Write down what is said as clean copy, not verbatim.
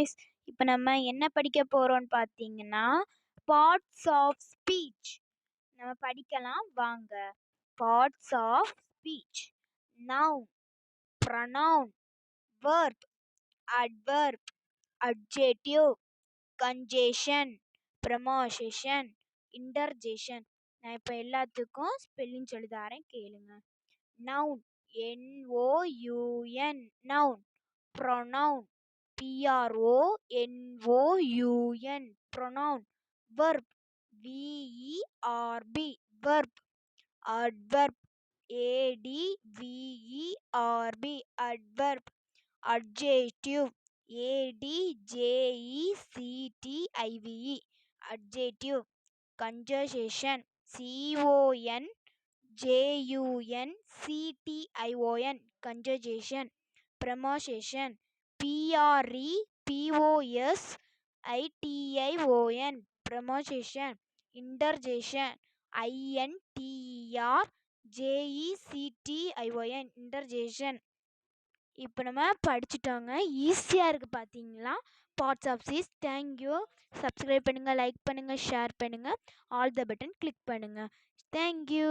Guys. இப்போ நம்ம என்ன படிக்க போறோம்னு பார்த்தீங்கன்னா, பார்ட்ஸ் ஆஃப் ஸ்பீச் நம்ம படிக்கலாம் வாங்க. Parts of speech: noun, pronoun, verb, adverb, adjective, conjunction, preposition, interjection. நான் இப்போ எல்லாத்துக்கும் ஸ்பெல்லிங் சொல்லி தரேன், கேளுங்க. Noun, NOUN, noun. Pronoun, PRONOUN, pronoun. Verb, VERB, verb. Adverb, ADVERB, adverb. Adjective, ADJECTIVE, adjective. Conjunction, CONJUNCTION, conjunction. Preposition, PREPOSITION, preposition. Interjection, INTERJECTION, interjection. இப்போ நம்ம படிச்சுட்டோங்க. ஈஸியாக இருக்குது பார்த்தீங்களா parts of speech. Thank you. Subscribe பண்ணுங்கள், லைக் பண்ணுங்கள், ஷேர் பண்ணுங்கள், all the button click பண்ணுங்கள். தேங்க்யூ.